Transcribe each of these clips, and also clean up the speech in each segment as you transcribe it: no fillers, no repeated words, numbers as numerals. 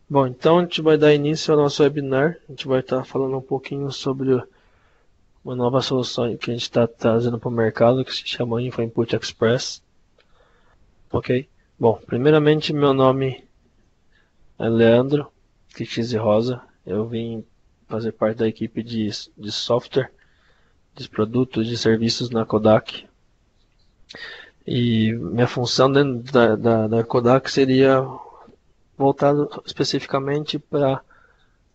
Bom, então a gente vai dar início ao nosso webinar. A gente vai estar falando um pouquinho sobre uma nova solução que a gente está trazendo para o mercado, que se chama Info Input Express. Ok? Bom, primeiramente meu nome é Leandro Tixi Rosa. Eu vim fazer parte da equipe de software, de produtos, de serviços na Kodak. E minha função dentro da Kodak seria voltado especificamente para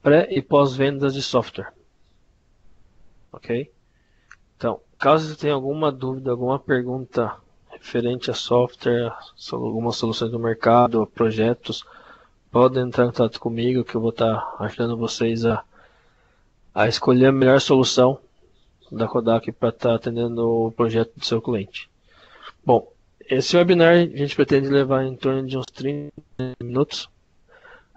pré e pós-vendas de software. Ok? Então, caso você tenha alguma dúvida, alguma pergunta referente a software, algumas soluções do mercado, projetos, podem entrar em contato comigo que eu vou estar ajudando vocês a escolher a melhor solução da Kodak para estar atendendo o projeto do seu cliente. Bom, esse webinar a gente pretende levar em torno de uns 30 minutos.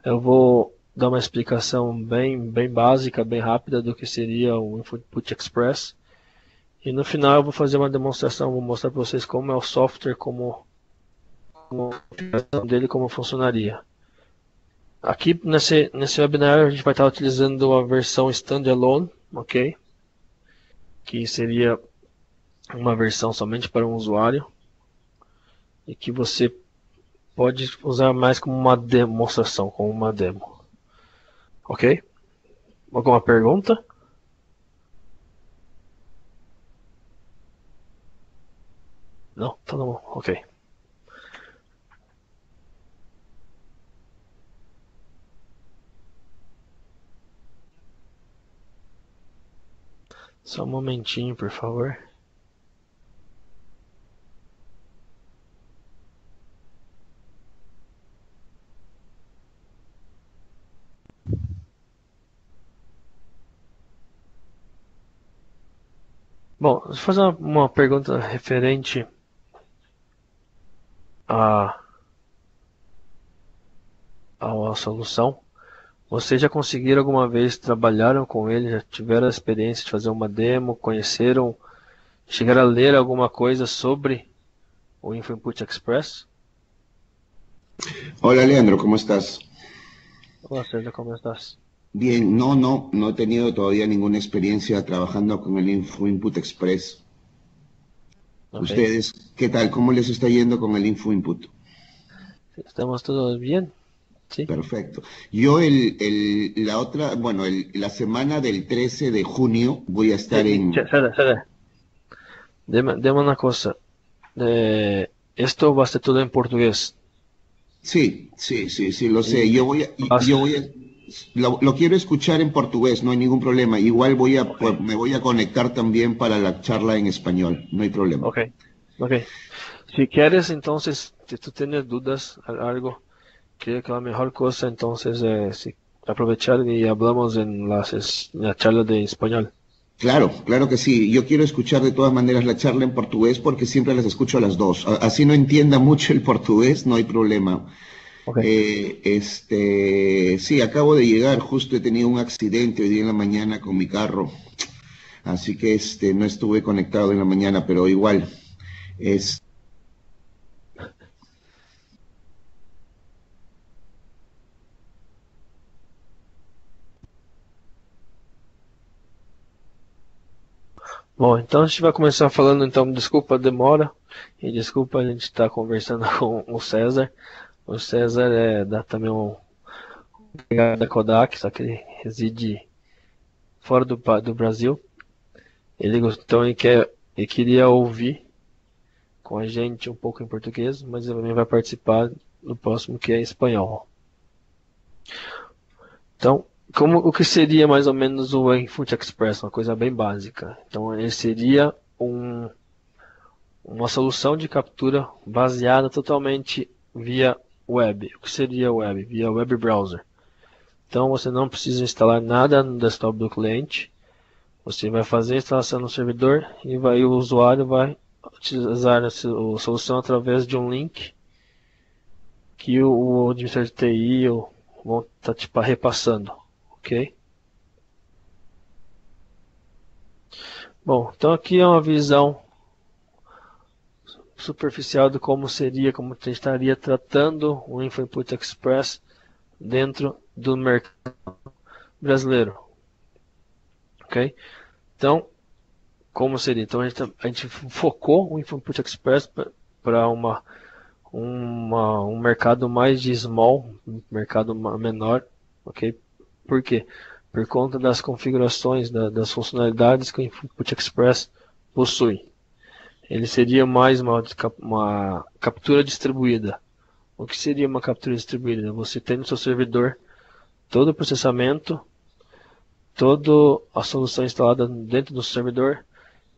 Eu vou dar uma explicação bem básica, bem rápida do que seria o Input Express. E no final eu vou fazer uma demonstração, vou mostrar para vocês como é o software, como a aplicação dele, como funcionaria. Aqui nesse webinar a gente vai estar utilizando a versão standalone, ok? Que seria uma versão somente para um usuário e que você pode usar mais como uma demonstração, como uma demo, ok? Alguma pergunta? Não? Tá bom, ok. Só um momentinho, por favor. Bom, deixa eu fazer uma pergunta referente a solução. Vocês já conseguiram alguma vez, trabalharam com ele, já tiveram a experiência de fazer uma demo, conheceram, chegaram a ler alguma coisa sobre o Info Input Express? Hola Leandro, ¿cómo estás? Olá, César, como estás? Bien, no he tenido todavía ninguna experiencia trabajando con el Info Input Express. Ok, ¿Ustedes qué tal? ¿Cómo les está yendo con el Info Input? estamos todos bien, ¿sí? Perfecto. Yo la semana del 13 de junio voy a estar en... César, deme una cosa. Esto va a ser todo en portugués. Sí, lo sé. Y vas- Lo quiero escuchar en portugués, no hay ningún problema. Igual ok, me voy a conectar también para la charla en español, no hay problema. ok, ok. Si quieres, entonces, si tú tienes dudas, algo, creo que la mejor cosa entonces es aprovechar y hablamos en la charla de español. Claro que sí. Yo quiero escuchar de todas maneras la charla en portugués porque siempre las escucho a las dos. Así no entienda mucho el portugués, no hay problema. Ok. Sí, acabo de llegar, justo he tenido un accidente hoy día en la mañana con mi carro, así que no estuve conectado en la mañana, pero igual. Es, Bom, então a gente vai começar falando, então, desculpa a demora e desculpa a gente estar conversando com o César. O César também um delegado da Kodak, só que ele reside fora do Brasil. Então ele queria ouvir com a gente um pouco em português, mas ele também vai participar no próximo que é em espanhol. Então, o que seria mais ou menos o Input Express? Uma coisa bem básica. Então, ele seria uma solução de captura baseada totalmente via web. O que seria web? Via web browser. Então, você não precisa instalar nada no desktop do cliente. Você vai fazer a instalação no servidor e o usuário vai utilizar a solução através de um link que o administrador de TI vão estar repassando, ok? Bom, então aqui é uma visão superficial de como seria, como a gente estaria tratando o Info Input Express dentro do mercado brasileiro, ok? Então, como seria? Então a gente focou o Infoinput Express para um mercado mais de small, um mercado menor, ok? Por quê? Por conta das configurações, das funcionalidades que o Infoinput Express possui. Ele seria mais uma captura distribuída. O que seria uma captura distribuída? Você tem no seu servidor todo o processamento, toda a solução instalada dentro do servidor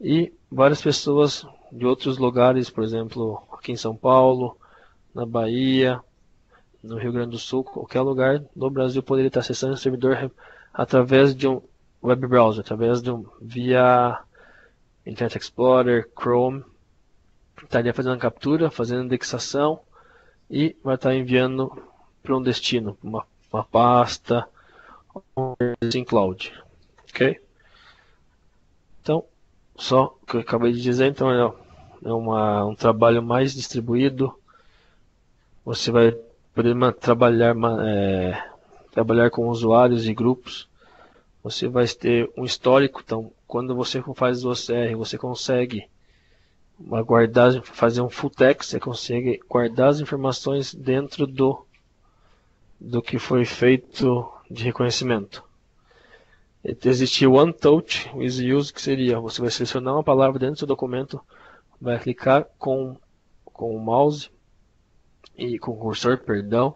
e várias pessoas de outros lugares, por exemplo, aqui em São Paulo, na Bahia, no Rio Grande do Sul, qualquer lugar do Brasil poderia estar acessando o servidor através de um web browser, via Internet Explorer, Chrome, estaria fazendo a captura, fazendo indexação e vai estar enviando para um destino, uma pasta, em cloud, ok? Então, só o que eu acabei de dizer, então é um trabalho mais distribuído. Você vai poder trabalhar com usuários e grupos. Você vai ter um histórico, então quando você faz o OCR, você consegue fazer um full text, você consegue guardar as informações dentro do que foi feito de reconhecimento. Existe o One Touch with Use, que seria, você vai selecionar uma palavra dentro do seu documento, vai clicar com o mouse e com o cursor, perdão,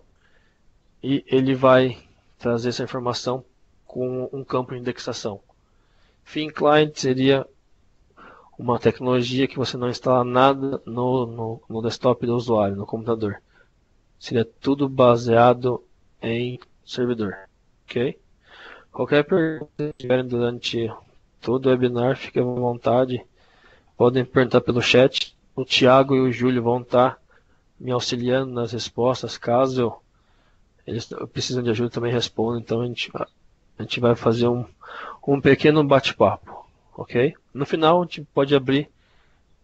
e ele vai trazer essa informação com um campo de indexação. Thin Client seria uma tecnologia que você não instala nada no desktop do usuário, no computador. Seria tudo baseado em servidor, ok? Qualquer pergunta que tiverem durante todo o webinar, fiquem à vontade. Podem perguntar pelo chat. O Thiago e o Júlio vão estar me auxiliando nas respostas. Caso eles precisem de ajuda, também respondem. Então a gente vai fazer um pequeno bate-papo, ok? No final a gente pode abrir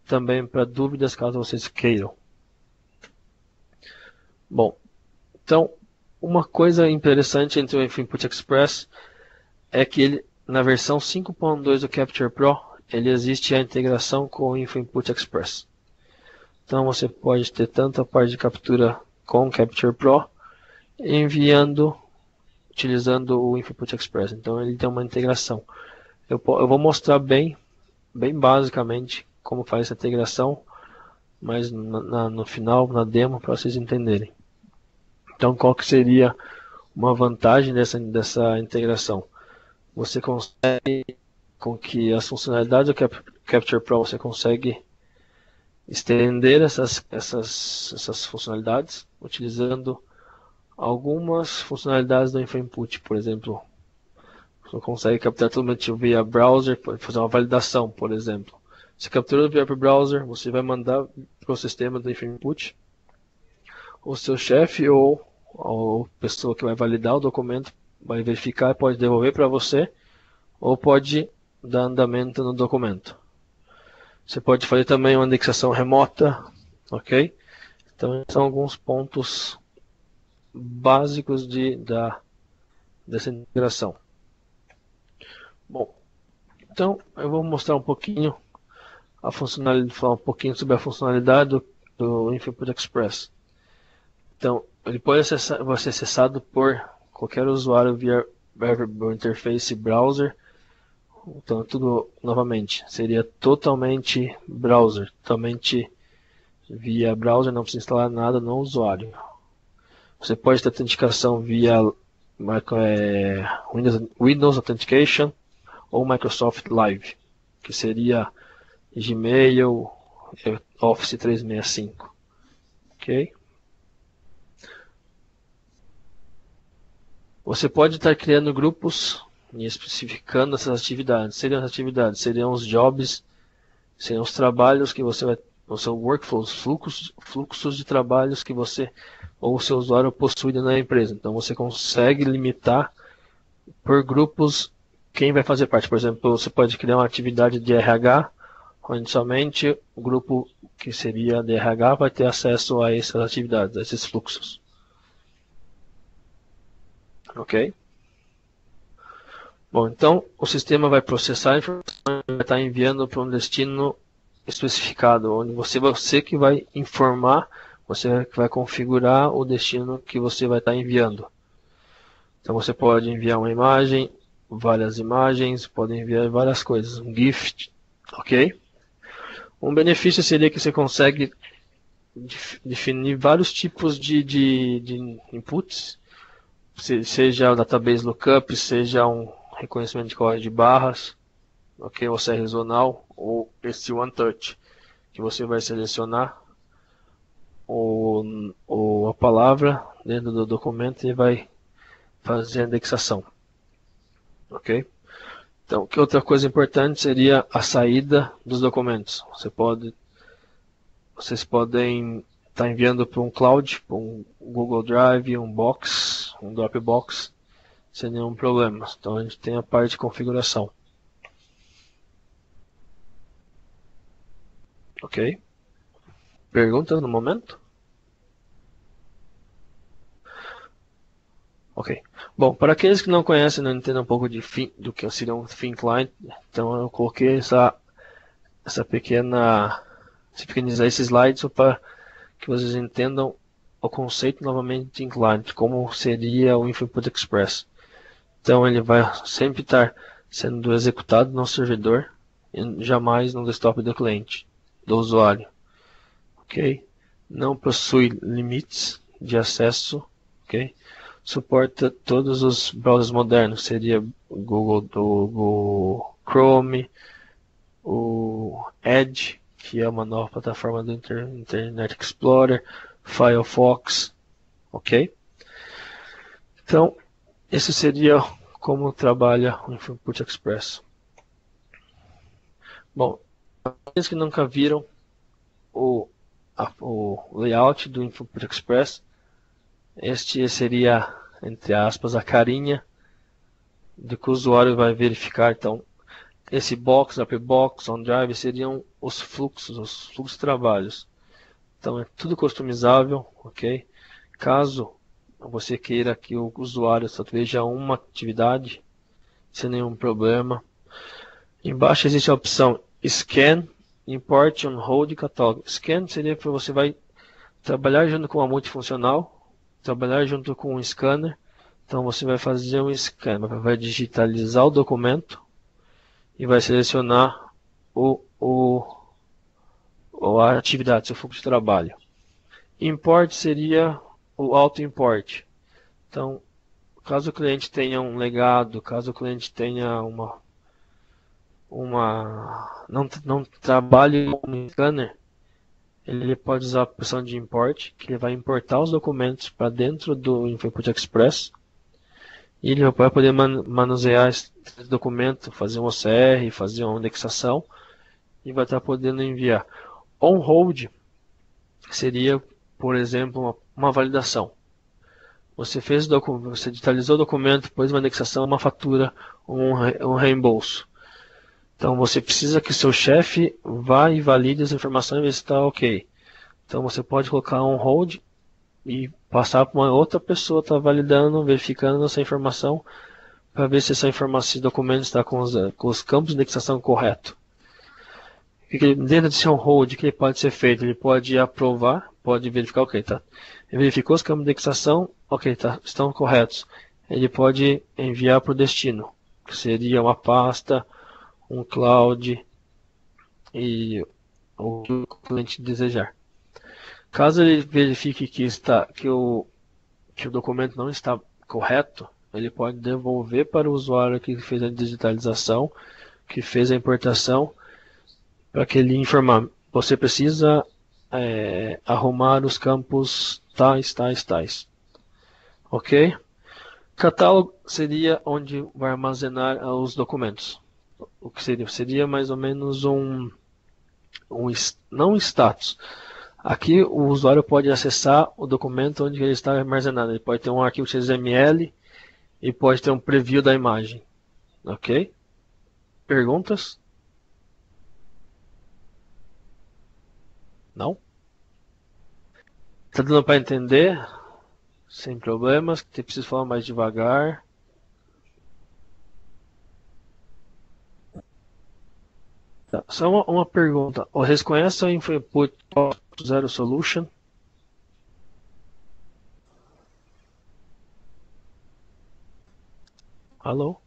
também para dúvidas, caso vocês queiram. Bom, então uma coisa interessante entre o Infoinput Express é que ele, na versão 5.2 do Capture Pro, ele existe a integração com o Infoinput Express. Então você pode ter tanto a parte de captura com o Capture Pro, utilizando o Infoinput Express. Então ele tem uma integração. Eu vou mostrar bem basicamente como faz essa integração, mas no final, na demo, para vocês entenderem. Então qual que seria uma vantagem dessa integração? Você consegue, com que as funcionalidades do Capture Pro, você consegue estender essas funcionalidades utilizando algumas funcionalidades do Infoinput. Por exemplo, você consegue capturar tudo via browser, pode fazer uma validação, por exemplo. Você captura via browser, você vai mandar para o sistema do Infoinput. O seu chefe ou a pessoa que vai validar o documento vai verificar e pode devolver para você, ou pode dar andamento no documento. Você pode fazer também uma indexação remota, ok? Então, são alguns pontos básicos dessa integração. Bom, então eu vou mostrar um pouquinho falar um pouquinho sobre a funcionalidade do Infoinput Express. Então, ele pode ser acessado por qualquer usuário via interface browser. Então, tudo novamente seria totalmente browser, totalmente via browser, não precisa instalar nada no usuário. Você pode ter autenticação via Windows Authentication ou Microsoft Live, que seria Gmail, Office 365, ok? Você pode estar criando grupos e especificando essas atividades. Seriam os jobs, seriam os trabalhos que você vai, o seu workflow, os fluxos de trabalhos que você ou o seu usuário possui na empresa. Então você consegue limitar por grupos quem vai fazer parte. Por exemplo, você pode criar uma atividade de RH, onde somente o grupo que seria de RH vai ter acesso a essas atividades, a esses fluxos. Ok? Bom, então o sistema vai processar a informação e vai estar enviando para um destino especificado, onde você que vai informar, você que vai configurar o destino que você vai estar enviando. Então você pode enviar uma imagem, várias imagens, pode enviar várias coisas, um GIF, ok? Um benefício seria que você consegue definir vários tipos de inputs, seja o database lookup, seja um reconhecimento de código de barras, ok? Ou se é regional, ou esse one touch, que você vai selecionar a palavra dentro do documento e vai fazer a indexação, ok? Então, que outra coisa importante seria a saída dos documentos. Vocês podem estar enviando para um cloud, para um Google Drive, um Box, um Dropbox, sem nenhum problema. Então a gente tem a parte de configuração. Ok? Perguntas no momento? Ok. Bom, para aqueles que não conhecem, não entendem um pouco do que seria um Thin Client, então eu coloquei esse pequeno slide só para que vocês entendam o conceito novamente de Thin Client, como seria o Input Express. Então ele vai sempre estar sendo executado no servidor e jamais no desktop do cliente, do usuário. Ok? Não possui limites de acesso. Ok? Suporta todos os browsers modernos, seria o Google Chrome, o Edge, que é uma nova plataforma do Internet Explorer, Firefox, ok? Então, esse seria como trabalha o Input Express. Bom, aqueles que nunca viram o layout do Input Express, este seria, entre aspas, a carinha do que o usuário vai verificar. Então, esse box, AppBox, OnDrive seriam os fluxos de trabalhos. Então, é tudo customizável, ok? Caso você queira que o usuário só veja uma atividade, sem nenhum problema. Embaixo existe a opção Scan, Import, On Hold e Catálogo. Scan seria para você vai trabalhar junto com a multifuncional, trabalhar junto com um scanner. Então você vai fazer um scan, vai digitalizar o documento e vai selecionar a atividade, seu fluxo de trabalho. Import seria o auto-import. Então, caso o cliente tenha um legado, caso o cliente tenha não trabalhe com um scanner, ele pode usar a opção de import, que ele vai importar os documentos para dentro do Input Express e ele vai poder manusear esse documento, fazer um OCR, fazer uma indexação e vai estar podendo enviar. On hold seria, por exemplo, uma validação. Você você digitalizou o documento, pôs uma indexação, uma fatura, um reembolso. Então você precisa que seu chefe vá e valide essa informação e ver se está ok. Então você pode colocar on hold e passar para uma outra pessoa estar validando, verificando essa informação para ver se esse documento está com os campos de indexação corretos. Dentro desse on hold, o que pode ser feito? Ele pode aprovar, pode verificar, ok, tá. Ele verificou os campos de indexação, ok, tá, estão corretos. Ele pode enviar para o destino, que seria uma pasta, um cloud e o que o cliente desejar. Caso ele verifique que o documento não está correto, ele pode devolver para o usuário que fez a digitalização, que fez a importação, para que ele informar. Você precisa arrumar os campos tais. Ok? Catálogo seria onde vai armazenar os documentos. O que seria? Seria mais ou menos não status. Aqui o usuário pode acessar o documento onde ele está armazenado. Ele pode ter um arquivo XML e pode ter um preview da imagem. Ok? Perguntas? Não? Está dando para entender Sem problemas, que preciso falar mais devagar. Tá, só uma pergunta. Vocês conhecem o InfoInput 4.0 Solution? Alô?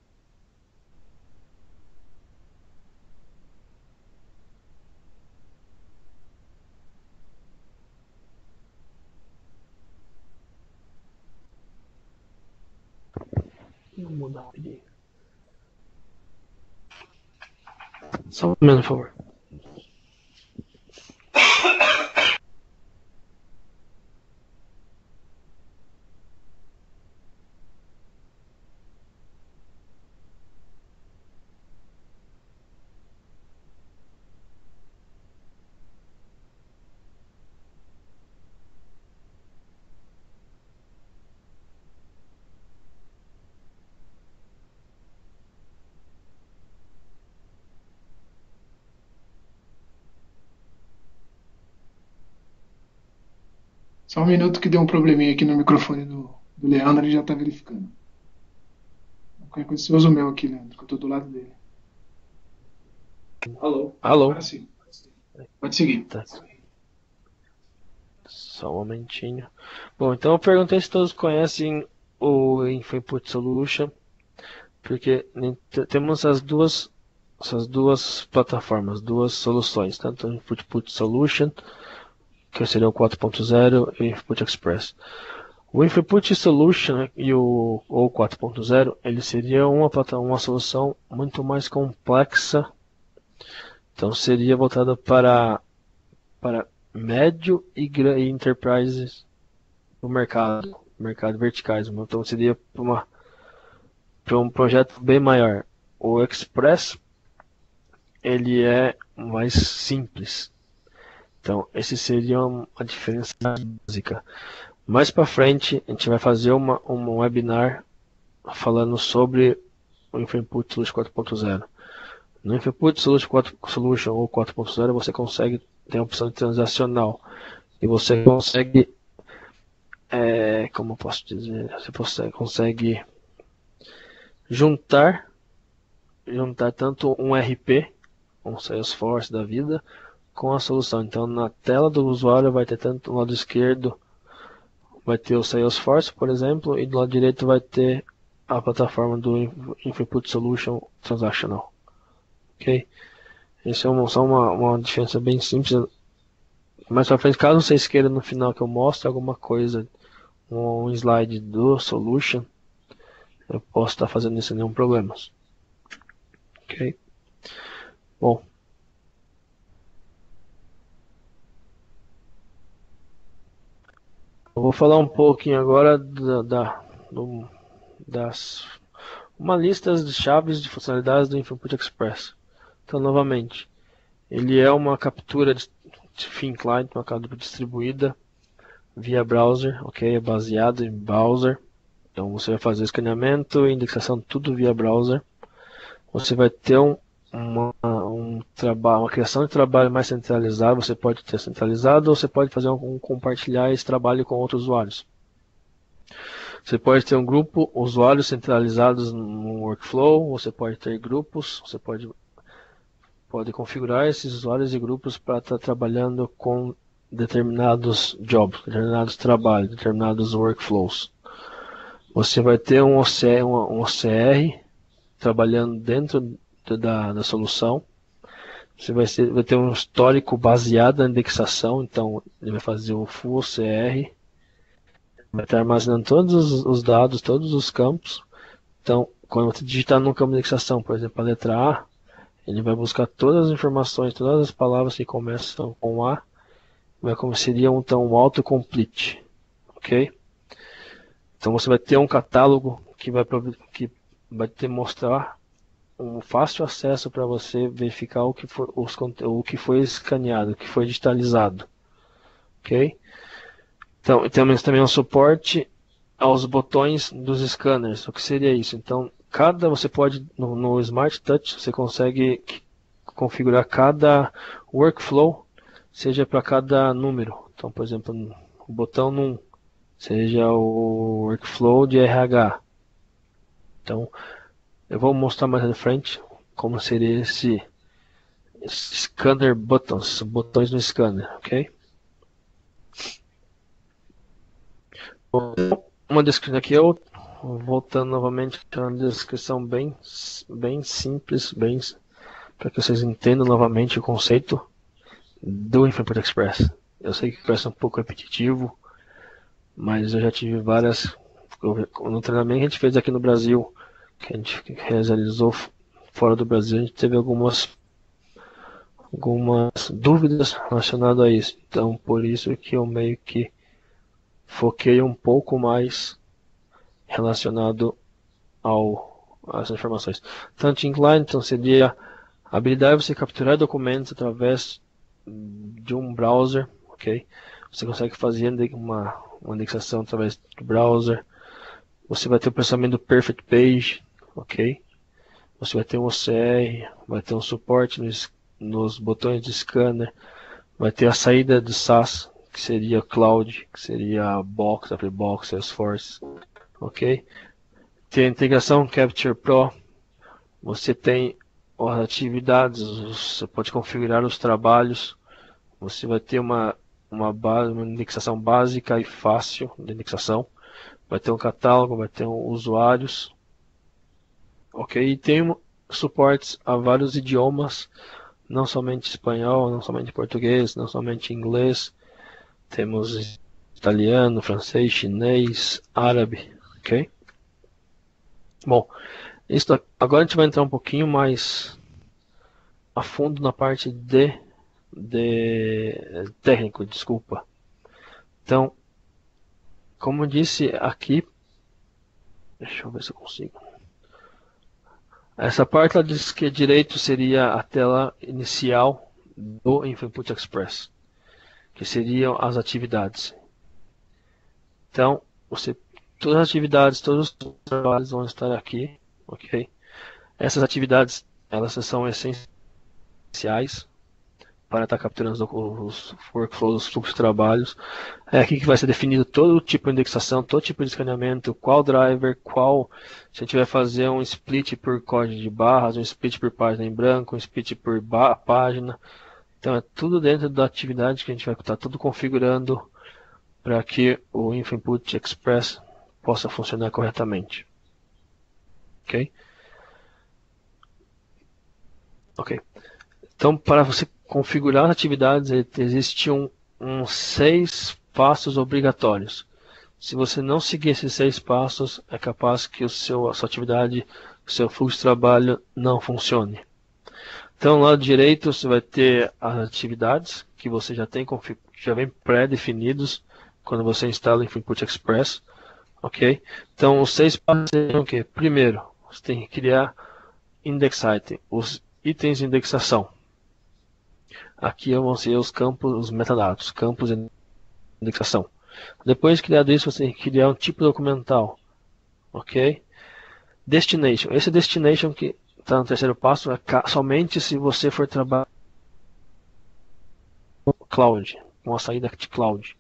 Vou mudar aqui. Só um momento, por favor. Só um minuto que deu um probleminha aqui no microfone do Leandro, ele já está verificando. Qualquer coisa você usa o meu aqui, Leandro, que eu estou do lado dele. Alô? Alô? Agora sim. Pode seguir. Tá. Só um momentinho. Bom, então eu perguntei se todos conhecem o InfoInput Solution, porque temos essas duas plataformas, duas soluções, tanto o InfoInput Solution, que seria o 4.0, e o InfoInput Express. O InfoInput Solution e o 4.0, ele seria uma solução muito mais complexa. Então seria voltada para médio e enterprises no mercado verticais. Então seria para um projeto bem maior. O Express, ele é mais simples. Então esse seria a diferença básica. Mais para frente a gente vai fazer um webinar falando sobre o InfoInput Solution 4.0. No InfoInput Solution ou 4.0 você consegue ter a opção de transacional e você consegue, como eu posso dizer, você consegue juntar tanto um RP, um Salesforce da vida, com a solução. Então na tela do usuário vai ter tanto no lado esquerdo vai ter o Salesforce, por exemplo, e do lado direito vai ter a plataforma do InfoInput Solution Transactional. Ok? Essa é só uma diferença bem simples. Mais pra frente, caso vocês queiram no final que eu mostre alguma coisa, um slide do Solution, eu posso estar fazendo isso sem nenhum problema. Ok? Bom. Eu vou falar um pouquinho agora das uma lista de chaves de funcionalidades do InfoInput Express. Então, novamente, ele é uma captura de thin client, uma captura distribuída via browser, ok? É baseado em browser. Então, você vai fazer escaneamento e indexação tudo via browser. Você vai ter uma criação de trabalho mais centralizado. Você pode ter centralizado ou você pode fazer compartilhar esse trabalho com outros usuários. Você pode ter um grupo, usuários centralizados no workflow, você pode ter grupos, você pode configurar esses usuários e grupos para estar trabalhando com determinados jobs, determinados trabalhos, determinados workflows. Você vai ter um OCR trabalhando dentro da solução. Você vai ter um histórico baseado na indexação, então ele vai fazer o full OCR, vai estar armazenando todos os dados, todos os campos. Então, quando você digitar no campo de indexação, por exemplo, a letra A, ele vai buscar todas as informações, todas as palavras que começam com A, seria então um autocomplete, ok? Então você vai ter um catálogo que vai te mostrar um fácil acesso para você verificar o que foi escaneado, o que foi digitalizado, ok? Então, temos também um suporte aos botões dos scanners. O que seria isso? Então, você pode, no Smart Touch, você consegue configurar cada workflow, seja para cada número. Então, por exemplo, o botão num seja o workflow de RH. Então, eu vou mostrar mais à frente como seria esse scanner buttons, botões no scanner, ok? Uma descrição aqui, eu voltando novamente para uma descrição bem simples, para que vocês entendam novamente o conceito do InfoImport Express. Eu sei que parece um pouco repetitivo, mas eu já tive várias. No treinamento que a gente fez aqui no Brasil, que a gente realizou fora do Brasil, a gente teve algumas dúvidas relacionadas a isso. Então, por isso que eu meio que foquei um pouco mais relacionado às informações. Tanto incline, então seria a habilidade de você capturar documentos através de um browser, ok? Você consegue fazer uma indexação através do browser. Você vai ter o processamento do Perfect Page, ok? Você vai ter um OCR, vai ter um suporte nos botões de scanner, vai ter a saída do SaaS, que seria Cloud, que seria Box, AppleBox, Salesforce, ok? Tem a integração Capture Pro, você tem as atividades, você pode configurar os trabalhos, você vai ter uma indexação básica e fácil de indexação, vai ter um catálogo, vai ter usuários, ok? E tem suportes a vários idiomas, não somente espanhol, não somente português, não somente inglês, temos italiano, francês, chinês, árabe, ok? Bom, agora a gente vai entrar um pouquinho mais a fundo na parte de técnico, desculpa. Então, como eu disse aqui, deixa eu ver se eu consigo. Essa parte lá diz que direito seria a tela inicial do InfoImport Express, que seriam as atividades. Então, todas as atividades, todos os trabalhos vão estar aqui, ok? Essas atividades, elas são essenciais para estar capturando os workflows, os fluxos de trabalhos. É aqui que vai ser definido todo tipo de indexação, todo tipo de escaneamento, qual driver, se a gente vai fazer um split por código de barras, um split por página em branco, um split por página. Então é tudo dentro da atividade que a gente vai estar tudo configurando para que o InfoImport Express possa funcionar corretamente. Ok? Ok. Então, para você configurar as atividades, existem uns 6 passos obrigatórios. Se você não seguir esses 6 passos, é capaz que a sua atividade, o seu fluxo de trabalho não funcione. Então, lá direito, você vai ter as atividades que você já vem pré-definidos quando você instala o InfoImport Express. Ok? Então, os 6 passos seriam o quê? Primeiro, você tem que criar index item, os itens de indexação. Aqui vão ser os campos, os metadados, campos de indexação. Depois de criado isso, você tem que criar um tipo documental. Ok? Destination. Esse destination que está no terceiro passo é somente se você for trabalhar com cloud, com a saída de cloud.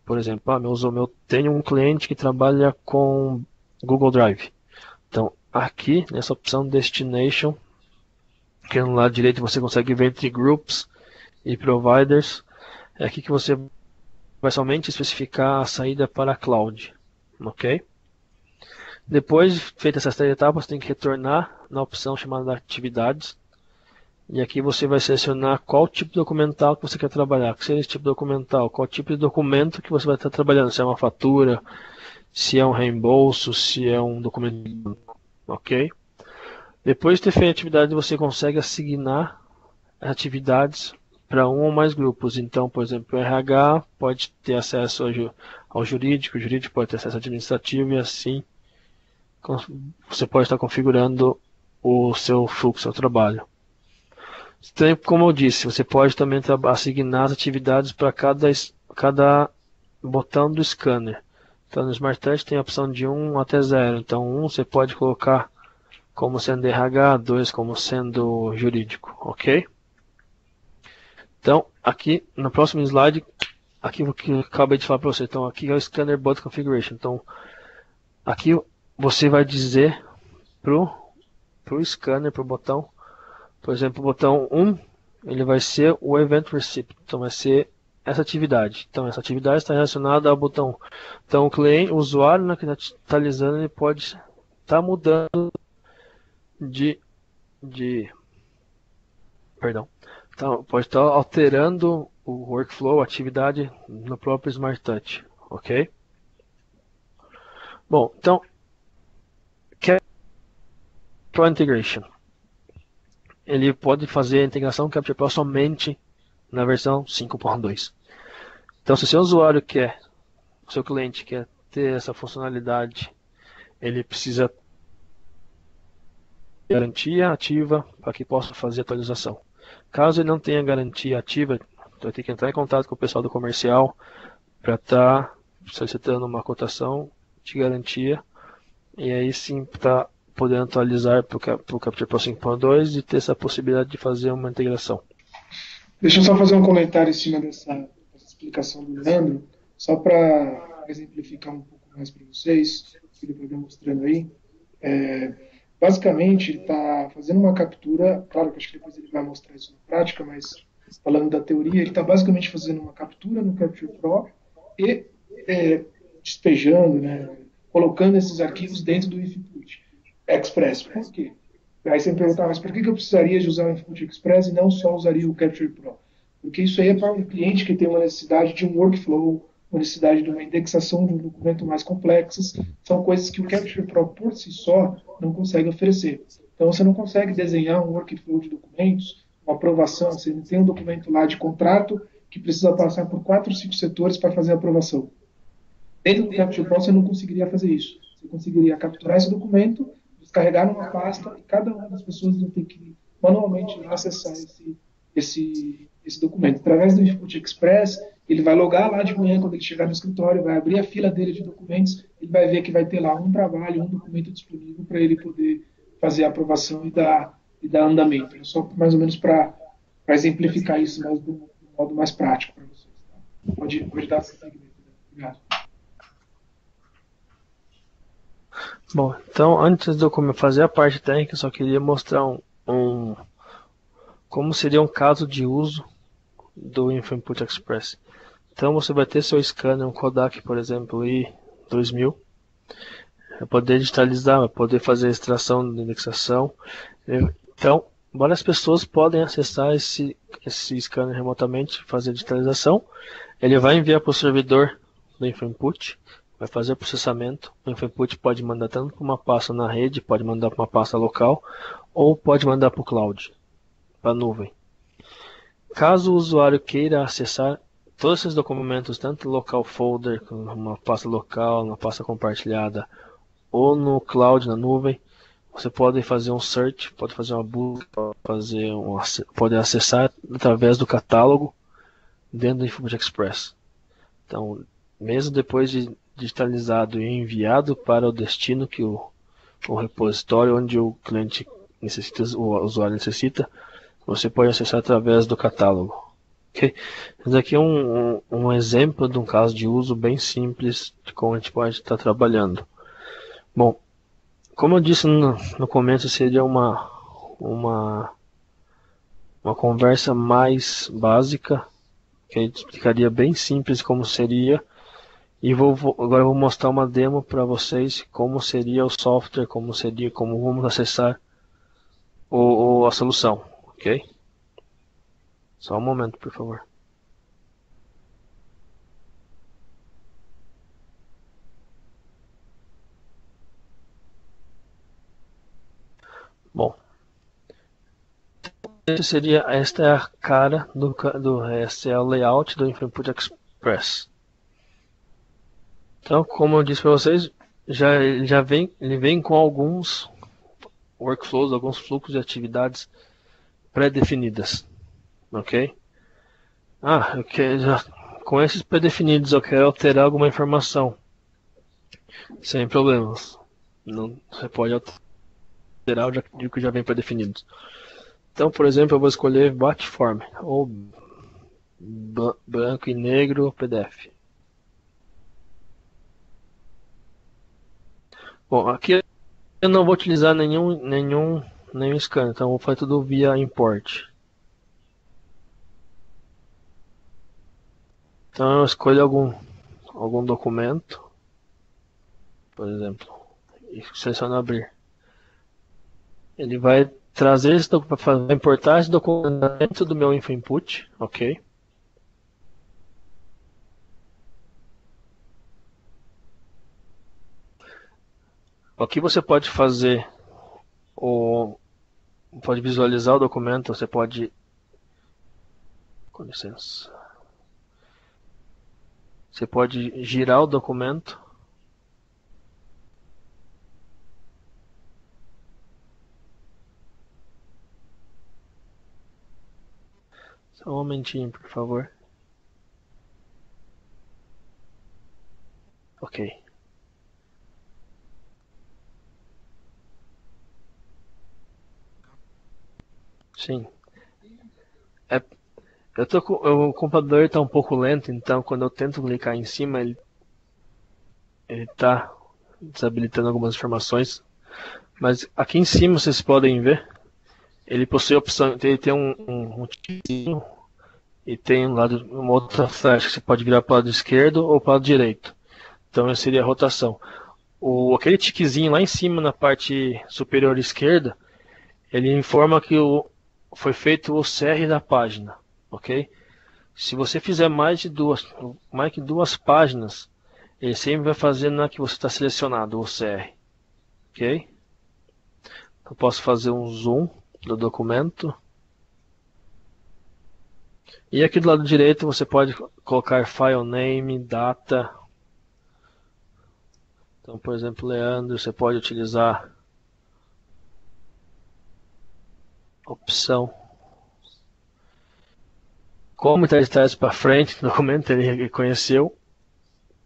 Por exemplo, eu tenho um cliente que trabalha com Google Drive. Então, aqui, nessa opção Destination, que no lado direito você consegue ver entre Groups e Providers, é aqui que você vai somente especificar a saída para a Cloud. Ok? Depois, feitas essas 3 etapas, tem que retornar na opção chamada Atividades. E aqui você vai selecionar qual tipo de documental que você quer trabalhar. Que seja esse tipo de documental, qual tipo de documento que você vai estar trabalhando. Se é uma fatura, se é um reembolso, se é um documento. Ok? Depois de ter feito a atividade, você consegue assignar as atividades para um ou mais grupos. Então, por exemplo, o RH pode ter acesso ao jurídico, o jurídico pode ter acesso ao administrativo e assim você pode estar configurando o seu fluxo, o seu trabalho. Então, como eu disse, você pode também assignar as atividades para cada botão do scanner. Então, no Smart Touch tem a opção de 1 até 0. Então, 1 você pode colocar como sendo RH, 2 como sendo jurídico, ok? Então, aqui no próximo slide, aqui o que eu acabei de falar para você. Então aqui é o Scanner Button Configuration. Então aqui você vai dizer pro scanner, pro botão, por exemplo, o botão 1, ele vai ser o Event Receipt. Então vai ser essa atividade. Então essa atividade está relacionada ao botão. Então o cliente, o usuário, né, que está atualizando, ele pode estar mudando perdão. Então, pode estar alterando o workflow, a atividade no próprio Smart Touch, ok? Bom, então, Capture Pro Integration. Ele pode fazer a integração Capture Pro somente na versão 5.2. Então, se o seu usuário quer, o seu cliente quer ter essa funcionalidade, ele precisa ter garantia ativa para que possa fazer a atualização. Caso ele não tenha garantia ativa, vai ter que entrar em contato com o pessoal do comercial para estar solicitando uma cotação de garantia e aí sim está podendo atualizar para o Capture Pro 5.2 e ter essa possibilidade de fazer uma integração. Deixa eu só fazer um comentário em cima dessa explicação do Leandro, só para exemplificar um pouco mais para vocês, que ele vai demonstrando aí. Basicamente, ele está fazendo uma captura, claro que acho que depois ele vai mostrar isso na prática, mas falando da teoria, ele está basicamente fazendo uma captura no Capture Pro e despejando, né, colocando esses arquivos dentro do Input Express. Por quê? Aí você me perguntava, mas por que eu precisaria de usar o Input Express e não só usaria o Capture Pro? Porque isso aí é para um cliente que tem uma necessidade de um workflow, uma necessidade de uma indexação de um documento mais complexas, são coisas que o Capture Pro por si só não consegue oferecer. Então você não consegue desenhar um workflow de documentos, uma aprovação, você não tem um documento lá de contrato que precisa passar por 4 ou 5 setores para fazer a aprovação. Dentro do Capture Pro você não conseguiria fazer isso. Você conseguiria capturar esse documento, descarregar numa pasta e cada uma das pessoas vai ter que manualmente acessar esse documento. Através do Input Express, ele vai logar lá de manhã quando ele chegar no escritório, vai abrir a fila dele de documentos, ele vai ver que vai ter lá um trabalho, um documento disponível para ele poder fazer a aprovação e dar andamento. É só mais ou menos para exemplificar isso mais de um modo mais prático para vocês. Tá? Pode dar esse segmento. Obrigado. Bom, então antes de eu fazer a parte técnica, eu só queria mostrar como seria um caso de uso do Input Express. Então você vai ter seu scanner, um Kodak, por exemplo, i2000, vai poder digitalizar, vai poder fazer a extração de indexação. Então, várias pessoas podem acessar esse scanner remotamente, fazer a digitalização. Ele vai enviar para o servidor do Input, vai fazer o processamento. O Input pode mandar tanto para uma pasta na rede, pode mandar para uma pasta local, ou pode mandar para o cloud, para a nuvem. Caso o usuário queira acessar todos esses documentos, tanto no local folder, uma pasta local, uma pasta compartilhada, ou no cloud, na nuvem, você pode fazer um search, pode fazer uma busca, pode acessar através do catálogo dentro do Input Express. Então, mesmo depois de digitalizado e enviado para o destino que o repositório onde o cliente necessita, o usuário necessita, você pode acessar através do catálogo. Okay? Esse aqui é um exemplo de um caso de uso bem simples de como a gente pode estar trabalhando. Bom, como eu disse no começo, seria uma conversa mais básica, que a gente explicaria bem simples como seria. E agora eu vou mostrar uma demo para vocês como seria o software, como vamos acessar a solução, ok? Só um momento, por favor. Bom, esta é a cara esse é o layout do Input Express. Então, como eu disse para vocês, ele vem com alguns workflows, alguns fluxos de atividades pré-definidas, ok? Com esses pré-definidos eu quero alterar alguma informação, sem problemas. Você pode alterar o que já vem pré-definido. Então, por exemplo, eu vou escolher Batch Form ou branco e negro PDF. Bom, aqui eu não vou utilizar nenhum scanner, então vou fazer tudo via import. Então eu escolho algum documento, por exemplo, e seleciono abrir. Ele vai trazer esse documento, vai importar esse documento dentro do meu info input, ok? Aqui você pode fazer pode visualizar o documento, você pode, com licença, você pode girar o documento. Só um momentinho, por favor. Ok. Sim. O computador está um pouco lento, então quando eu tento clicar em cima, ele está desabilitando algumas informações. Mas aqui em cima vocês podem ver, ele possui a opção, ele tem um tiquinho e tem uma outra flecha que você pode virar para o lado esquerdo ou para o lado direito. Então essa seria a rotação. Aquele tiquezinho lá em cima na parte superior esquerda, ele informa que foi feito o CR da página, ok? Se você fizer mais que duas páginas, ele sempre vai fazer na que você está selecionado, o CR, ok? Eu posso fazer um zoom do documento. E aqui do lado direito você pode colocar file name, data. Então, por exemplo, Leandro, você pode utilizar a opção como está de trás para frente, no documento ele reconheceu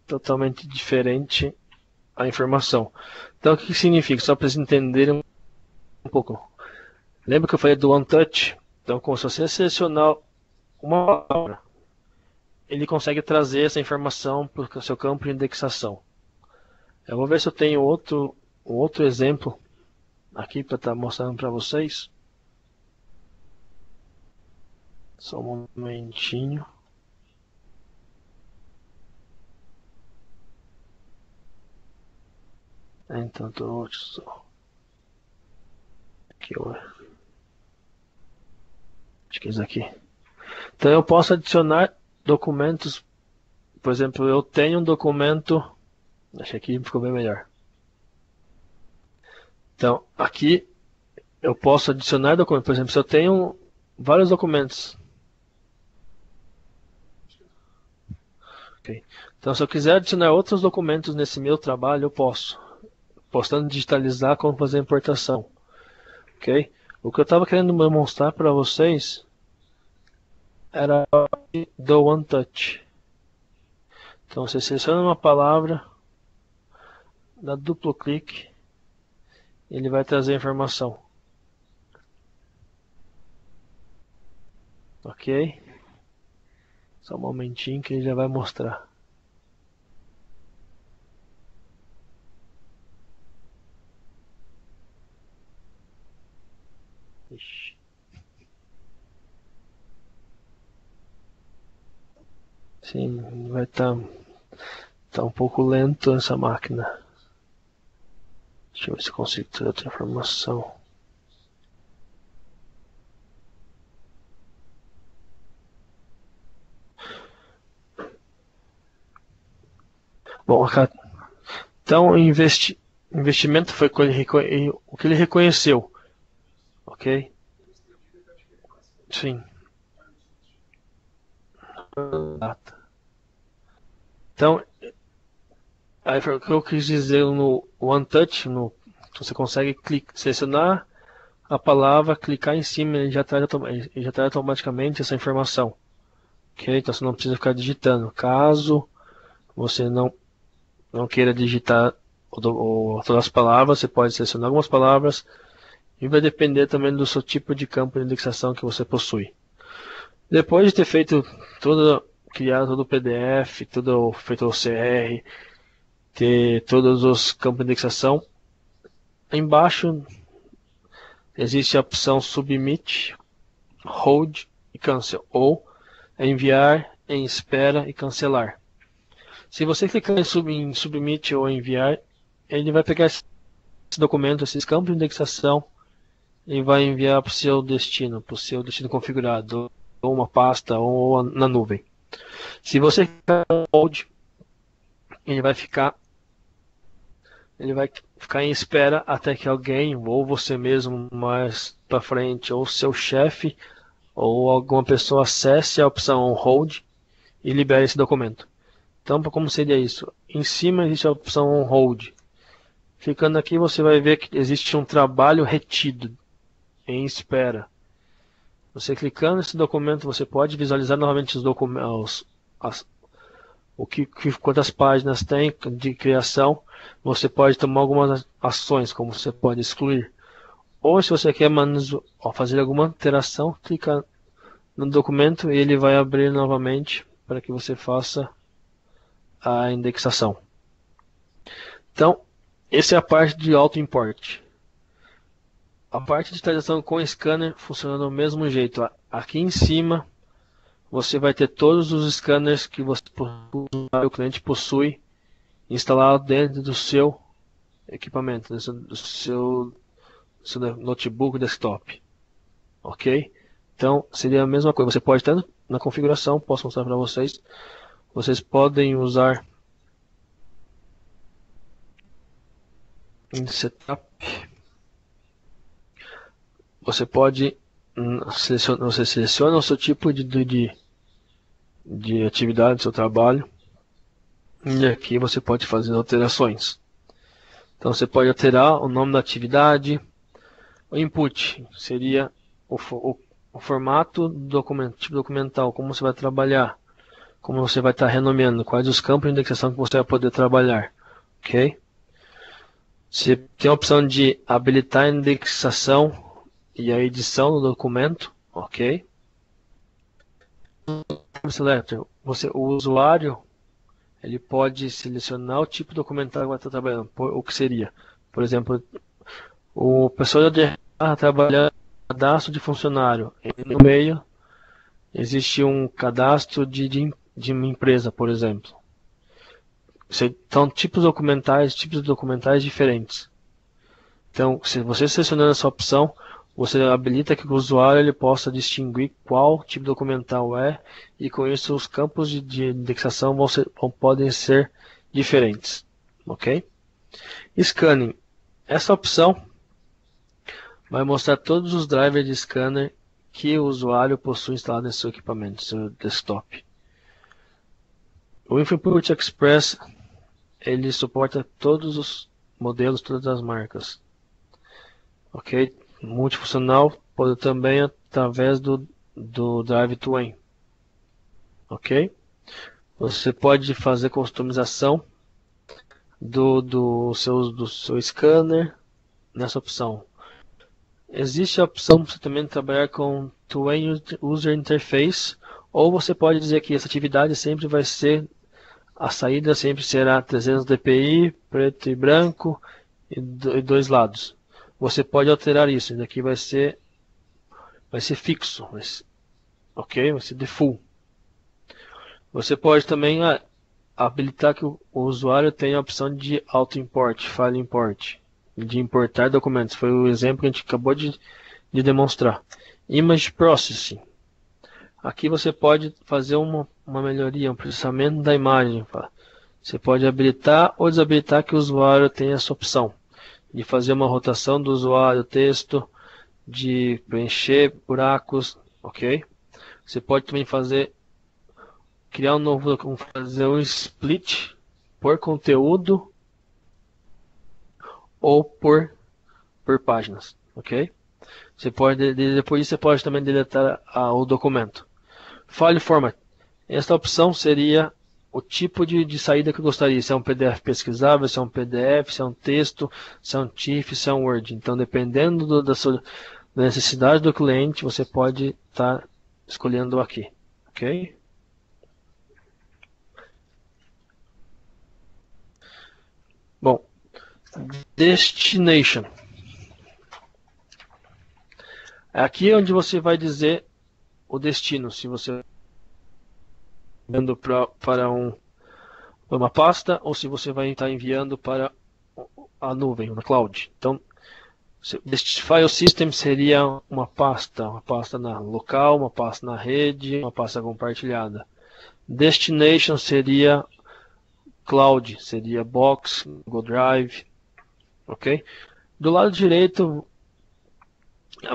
totalmente diferente a informação. Então, o que significa? Só para vocês entenderem um pouco. Lembra que eu falei do One Touch? Então, se você selecionar uma palavra, ele consegue trazer essa informação para o seu campo de indexação. Eu vou ver se eu tenho outro exemplo aqui para estar mostrando para vocês. Só um momentinho. Então, aqui, acho que é isso aqui. Então, eu posso adicionar documentos. Por exemplo, eu tenho um documento. Acho que aqui ficou bem melhor. Então, aqui eu posso adicionar documentos. Por exemplo, se eu tenho vários documentos. Okay. Então, se eu quiser adicionar outros documentos nesse meu trabalho, eu posso. Postando digitalizar como fazer a importação. Ok? O que eu estava querendo demonstrar para vocês era do One Touch. Então, você seleciona uma palavra, dá duplo clique, ele vai trazer a informação. Ok? Só um momentinho que ele já vai mostrar. Ixi. Sim, vai estar um pouco lento essa máquina. Deixa eu ver se consigo ter outra informação. Bom, então o investimento foi o que ele reconheceu, ok? Sim. Então, aí foi o que eu quis dizer no One Touch, você consegue selecionar a palavra, clicar em cima, ele já traz automaticamente essa informação, ok? Então você não precisa ficar digitando. Caso você não queira digitar todas as palavras, você pode selecionar algumas palavras e vai depender também do seu tipo de campo de indexação que você possui. Depois de ter feito criado todo o PDF, tudo feito o CR, ter todos os campos de indexação, embaixo existe a opção Submit, Hold e Cancel, ou enviar, em espera e cancelar. Se você clicar em Submit ou enviar, ele vai pegar esse documento, esses campos de indexação, e vai enviar para o seu destino configurado, ou uma pasta, ou na nuvem. Se você clicar em Hold, ele vai ficar em espera até que alguém, ou você mesmo mais para frente, ou seu chefe, ou alguma pessoa acesse a opção Hold e libere esse documento. Então, como seria isso? Em cima existe a opção Hold. Clicando aqui você vai ver que existe um trabalho retido, em espera. Você clicando nesse documento, você pode visualizar novamente os documentos, quantas páginas tem de criação. Você pode tomar algumas ações, como você pode excluir. Ou se você quer fazer alguma alteração, clica no documento e ele vai abrir novamente para que você faça a indexação. Então, essa é a parte de auto-import. A parte de digitalização com scanner funciona do mesmo jeito. Aqui em cima você vai ter todos os scanners que o cliente possui instalado dentro do seu equipamento, do seu notebook desktop. Ok? Então seria a mesma coisa. Você pode estar na configuração, posso mostrar para vocês. Vocês podem usar em setup. Você pode você seleciona o seu tipo de atividade, do seu trabalho, e aqui você pode fazer alterações. Então você pode alterar o nome da atividade. O input seria o formato do documento, tipo documental, como você vai trabalhar, como você vai estar renomeando, quais os campos de indexação que você vai poder trabalhar. Ok? Você tem a opção de habilitar a indexação e a edição do documento, ok? O usuário ele pode selecionar o tipo de documentário que vai estar trabalhando, o que seria, por exemplo, o pessoal de trabalhando cadastro de funcionário, e no meio existe um cadastro de uma empresa, por exemplo. São tipos de documentais diferentes. Então, se você selecionando essa opção, você habilita que o usuário ele possa distinguir qual tipo documental é, e com isso os campos de indexação podem ser diferentes. Ok? Scanning. Essa opção vai mostrar todos os drivers de scanner que o usuário possui instalado em seu equipamento, seu desktop. O InfoImport Express ele suporta todos os modelos, todas as marcas. Ok? Multifuncional pode também através do Drive to Win. Ok? Você pode fazer customização do seu scanner nessa opção. Existe a opção para você também trabalhar com To-Win User Interface, ou você pode dizer que essa atividade sempre vai ser, a saída sempre será 300 dpi, preto e branco e dois lados. Você pode alterar isso, daqui vai ser fixo, ok? Vai ser default. Você pode também habilitar que o usuário tenha a opção de auto-import, file import, de importar documentos. Foi o exemplo que a gente acabou de demonstrar. Image Processing. Aqui você pode fazer uma melhoria, um processamento da imagem. Você pode habilitar ou desabilitar que o usuário tenha essa opção de fazer uma rotação do usuário, texto, de preencher buracos, ok? Você pode também criar fazer um split por conteúdo ou por páginas, ok? Depois disso você pode também deletar o documento. File Format. Esta opção seria o tipo de saída que eu gostaria, se é um PDF pesquisável, se é um PDF, se é um texto, se é um TIFF, se é um Word. Então, dependendo da necessidade do cliente, você pode estar escolhendo aqui, ok? Bom, destination. Aqui é onde você vai dizer o destino, se você está enviando para uma pasta ou se você vai estar enviando para a nuvem, na cloud. Então, file system seria uma pasta na local, uma pasta na rede, uma pasta compartilhada. Destination seria cloud, seria Box, Google Drive, ok? Do lado direito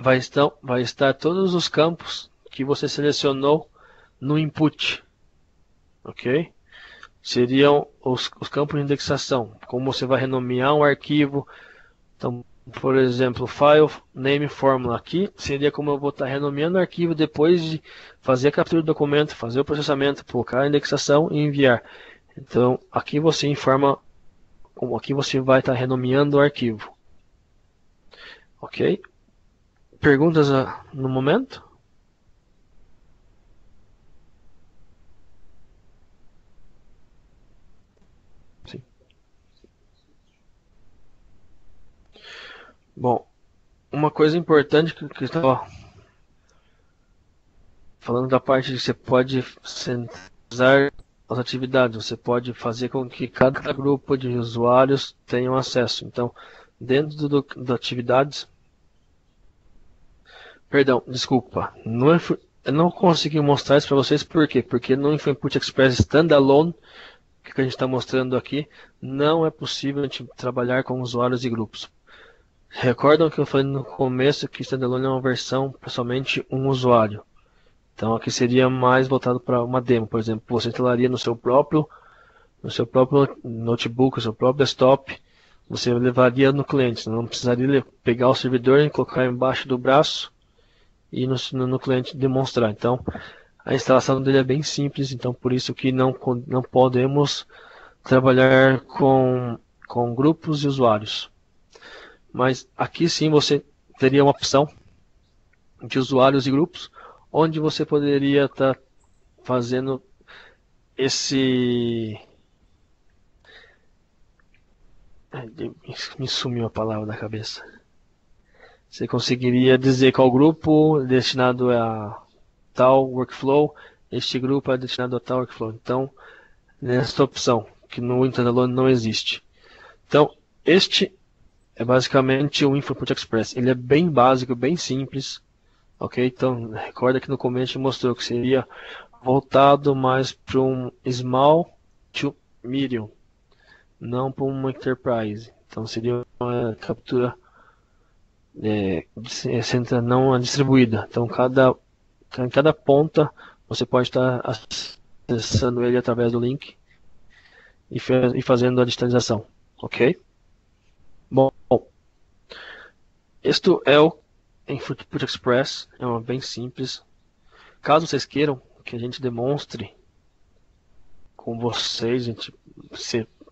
vai estar todos os campos que você selecionou no input, ok? Seriam os campos de indexação, como você vai renomear um arquivo. Então, por exemplo, file name formula aqui seria como eu vou estar renomeando o arquivo depois de fazer a captura do documento, fazer o processamento, colocar a indexação e enviar. Então, aqui você informa como aqui você vai estar renomeando o arquivo. Ok? Perguntas no momento? Sim. Bom, uma coisa importante que eu estava falando da parte de que você pode centralizar as atividades, você pode fazer com que cada grupo de usuários tenham acesso. Então, dentro das atividades, perdão, desculpa, eu não consegui mostrar isso para vocês, por quê? Porque no InfoInput Express Standalone, que a gente está mostrando aqui, não é possível a gente trabalhar com usuários e grupos. Recordam que eu falei no começo que Standalone é uma versão para somente um usuário. Então aqui seria mais voltado para uma demo, por exemplo, você instalaria no seu próprio notebook, no seu próprio desktop, você levaria no cliente, não precisaria pegar o servidor e colocar embaixo do braço e no cliente demonstrar. Então a instalação dele é bem simples, então por isso que não podemos trabalhar com grupos e usuários. Mas aqui sim você teria uma opção de usuários e grupos, onde você poderia estar fazendo esse... Me sumiu a palavra da cabeça. Você conseguiria dizer qual grupo é destinado a tal workflow, este grupo é destinado a tal workflow. Então, nesta opção, que no Standalone não existe. Então, este é basicamente o InfoInput Express. Ele é bem básico, bem simples. Ok? Então, recorda que no começo a gente mostrou que seria voltado mais para um small to medium, não para uma enterprise. Então, seria uma captura não distribuída. Então, em cada ponta você pode estar acessando ele através do link e fazendo a digitalização. Ok? Bom, este é o InfoInput Express, é uma bem simples. Caso vocês queiram que a gente demonstre com vocês, a gente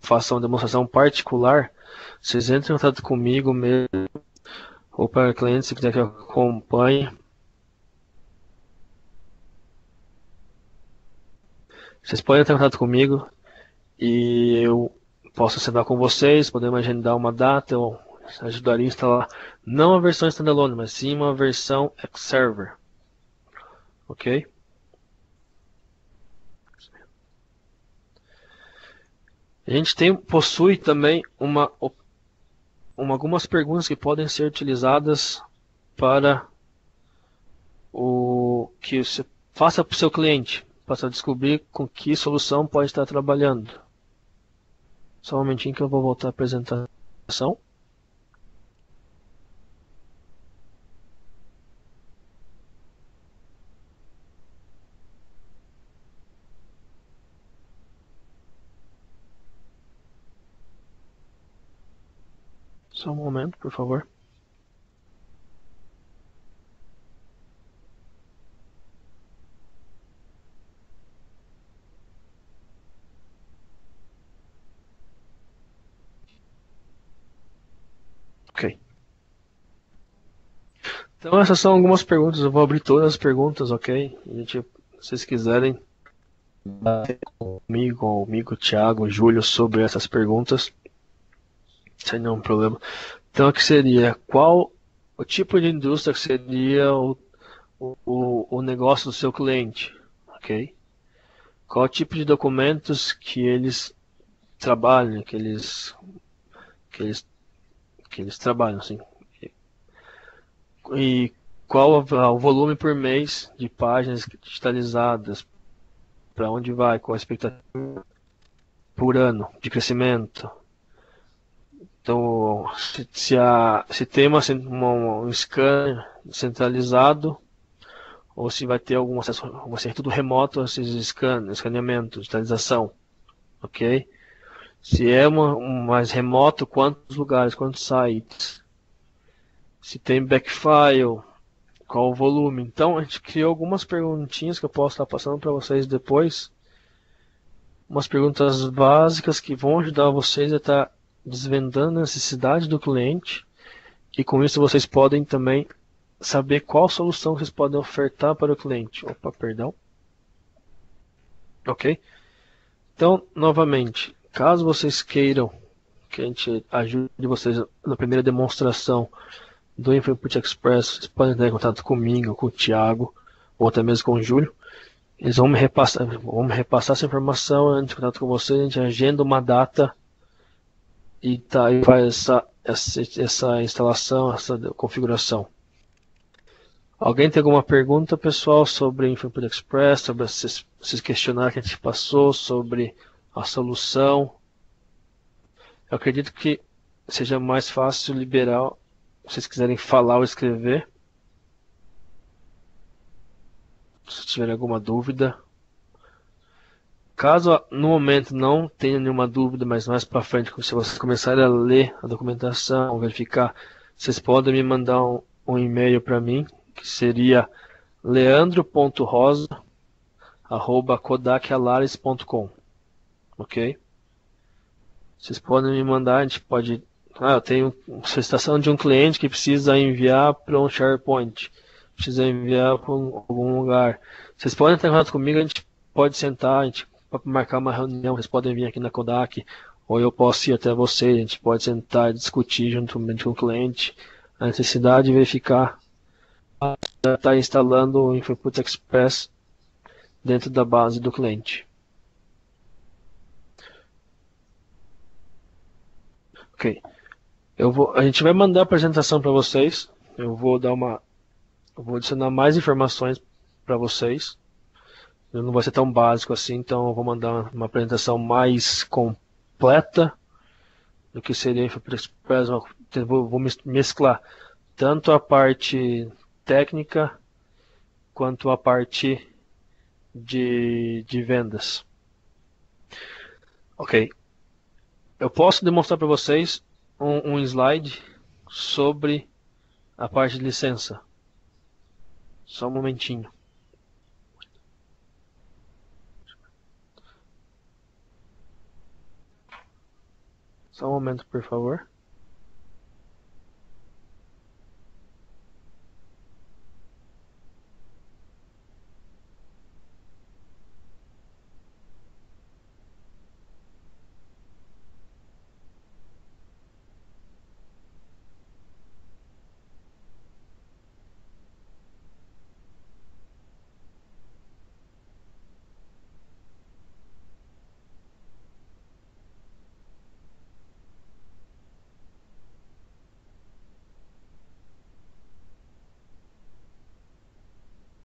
faça uma demonstração particular, vocês entrem em contato comigo mesmo, ou para clientes, se quiser que eu acompanhe. Vocês podem entrar em contato comigo e eu posso assinar com vocês, podemos agendar uma data, eu ajudaria a instalar não a versão standalone, mas sim uma versão X-Server. Ok? A gente possui também algumas perguntas que podem ser utilizadas para o que você faça para o seu cliente, para descobrir com que solução pode estar trabalhando. Só um momentinho que eu vou voltar à apresentação. Só um momento, por favor. Ok. Então essas são algumas perguntas, eu vou abrir todas as perguntas, ok? Se vocês quiserem bater comigo, Thiago, Júlio, sobre essas perguntas, sem nenhum problema. Então o que seria, qual o tipo de indústria que seria o negócio do seu cliente, ok? Qual o tipo de documentos que eles trabalham, que eles, que eles trabalham, assim. E qual o volume por mês de páginas digitalizadas, para onde vai, qual a expectativa por ano de crescimento. Então, se tem um scanner centralizado, ou se vai ter algum acesso, vai ser tudo remoto, esses escaneamento, digitalização, ok? Se é um mais remoto, quantos lugares, quantos sites? Se tem backfile, qual o volume? Então, a gente criou algumas perguntinhas que eu posso estar passando para vocês depois. Umas perguntas básicas que vão ajudar vocês a estar desvendando a necessidade do cliente. E com isso vocês podem também saber qual solução vocês podem ofertar para o cliente. Opa, perdão. Ok? Então, novamente, caso vocês queiram que a gente ajude vocês na primeira demonstração do InfoInput Express, vocês podem entrar em contato comigo, com o Thiago, ou até mesmo com o Júlio. Eles vão me repassar essa informação, eu entro em contato com vocês, a gente agenda uma data e faz essa instalação, essa configuração. Alguém tem alguma pergunta, pessoal, sobre InfoInput Express, sobre esses questionários que a gente passou, sobre a solução? Eu acredito que seja mais fácil liberar, se vocês quiserem falar ou escrever. Se tiverem alguma dúvida. Caso no momento não tenha nenhuma dúvida, mas mais para frente, se vocês começarem a ler a documentação, verificar, vocês podem me mandar um e-mail para mim, que seria leandro.rosa@kodakalares.com, ok? Vocês podem me mandar, a gente pode... eu tenho uma solicitação de um cliente que precisa enviar para um SharePoint, precisa enviar para algum lugar. Vocês podem estar em contato comigo, a gente pode sentar, a gente pode marcar uma reunião, vocês podem vir aqui na Kodak, ou eu posso ir até vocês, a gente pode sentar e discutir juntamente com o cliente a necessidade de verificar está instalando o InfoInput Express dentro da base do cliente. Ok. A gente vai mandar a apresentação para vocês. Eu vou adicionar mais informações para vocês. Não vai ser tão básico assim, então eu vou mandar uma apresentação mais completa do que seria InfoInput Express. Vou mesclar tanto a parte técnica quanto a parte de vendas. Ok. Eu posso demonstrar para vocês um slide sobre a parte de licença. Só um momentinho. Só um momento, por favor.